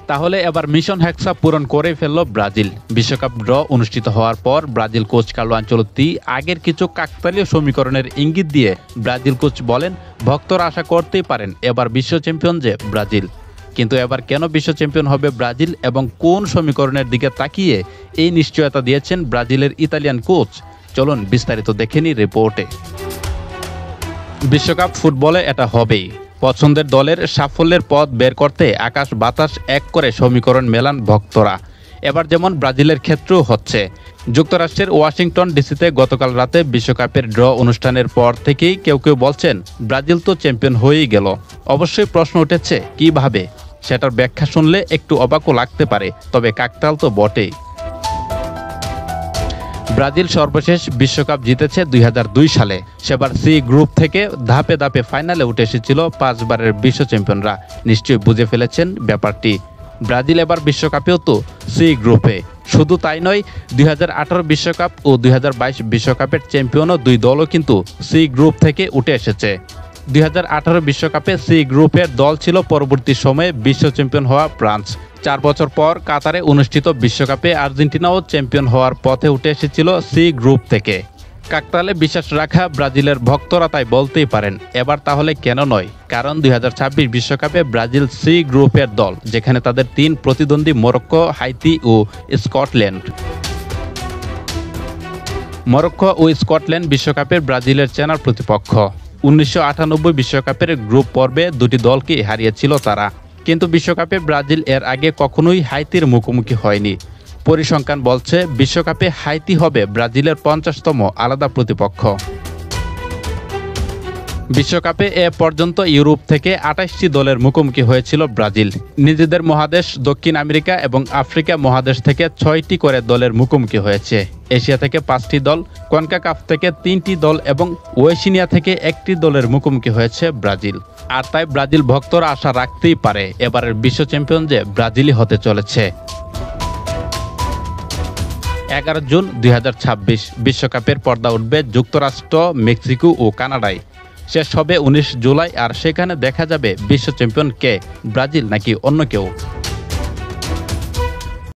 তাহলে এবার মিশন হেক্সা পূরণ করে ফেলল ব্রাজিল। বিশ্বকাপ ড্র অনুষ্ঠিত হওয়ার পর ব্রাজিল কোচ কার্লো আনচেলত্তি আগের কিছু কাকতালীয় সমীকরণের ইঙ্গিত দিয়ে ব্রাজিল কোচ বলেন, ভক্তরা আশা করতেই পারেন এবার বিশ্ব চ্যাম্পিয়ন যে ব্রাজিল। কিন্তু এবার কেন বিশ্ব চ্যাম্পিয়ন হবে ব্রাজিল এবং কোন সমীকরণের দিকে তাকিয়ে এই নিশ্চয়তা দিয়েছেন ব্রাজিলের ইতালিয়ান কোচ? চলুন বিস্তারিত দেখে নিই রিপোর্টে। বিশ্বকাপ ফুটবলে এটা হবেই। পছন্দের দলের সাফল্যের পথ বের করতে আকাশ বাতাস এক করে সমীকরণ মেলান ভক্তরা। এবার যেমন ব্রাজিলের ক্ষেত্রেও হচ্ছে। যুক্তরাষ্ট্রের ওয়াশিংটন ডিসিতে গতকাল রাতে বিশ্বকাপের ড্র অনুষ্ঠানের পর থেকেই কেউ কেউ বলছেন ব্রাজিল তো চ্যাম্পিয়ন হয়েই গেল। অবশ্যই প্রশ্ন উঠেছে কিভাবে, সেটার ব্যাখ্যা শুনলে একটু অবাকও লাগতে পারে, তবে কাকতাল তো বটেই। ব্রাজিল সর্বশেষ বিশ্বকাপ জিতেছে 2002 সালে। সেবার সি গ্রুপ থেকে ধাপে ধাপে ফাইনালে উঠে এসেছিল 5 বারের বিশ্ব চ্যাম্পিয়নরা। নিশ্চয়ই বুঝে ফেলেছেন ব্যাপারটি। ব্রাজিল এবার বিশ্বকাপেও তো সি গ্রুপে। শুধু তাই নয়, 2018 বিশ্বকাপ ও 2022 বিশ্বকাপের চ্যাম্পিয়নও দুই দলও কিন্তু সি গ্রুপ থেকে উঠে এসেছে। 2018 বিশ্বকাপে সি গ্রুপের দল ছিল পরবর্তী সময়ে বিশ্ব চ্যাম্পিয়ন হওয়া ফ্রান্স। 4 বছর পর কাতারে অনুষ্ঠিত বিশ্বকাপে আর্জেন্টিনাও চ্যাম্পিয়ন হওয়ার পথে উঠে এসেছিল সি গ্রুপ থেকে। কাকতালে বিশ্বাস রাখা ব্রাজিলের ভক্তরা তাই বলতেই পারেন এবার তাহলে কেন নয়, কারণ 2026 বিশ্বকাপে ব্রাজিল সি গ্রুপের দল, যেখানে তাদের 3 প্রতিদ্বন্দ্বী মরক্কো, হাইতি ও স্কটল্যান্ড। মরক্কো ও স্কটল্যান্ড বিশ্বকাপের ব্রাজিলের চেনার প্রতিপক্ষ। 1998 বিশ্বকাপের গ্রুপ পর্বে দুটি দলকে হারিয়েছিল তারা। কিন্তু বিশ্বকাপে ব্রাজিল এর আগে কখনোই হাইতির মুখোমুখি হয়নি। পরিসংখ্যান বলছে বিশ্বকাপে হাইতি হবে ব্রাজিলের 50তম আলাদা প্রতিপক্ষ। বিশ্বকাপে এ পর্যন্ত ইউরোপ থেকে 28টি দলের মুখোমুখি হয়েছিল ব্রাজিল। নিজেদের মহাদেশ দক্ষিণ আমেরিকা এবং আফ্রিকা মহাদেশ থেকে 6টি করে দলের মুখোমুখি হয়েছে। এশিয়া থেকে 5টি দল, কনকাকাফ থেকে 3টি দল এবং ওয়েশিনিয়া থেকে 1টি দলের মুখোমুখি হয়েছে ব্রাজিল। আর তাই ব্রাজিল ভক্তরা আশা রাখতেই পারে এবারের বিশ্ব চ্যাম্পিয়ন যে ব্রাজিলই হতে চলেছে। 11 জুন 2026 বিশ্বকাপের পর্দা উঠবে যুক্তরাষ্ট্র, মেক্সিকো ও কানাডায়। শেষ হবে 19 জুলাই, আর সেখানে দেখা যাবে বিশ্ব চ্যাম্পিয়ন কে, ব্রাজিল নাকি অন্য কেউ।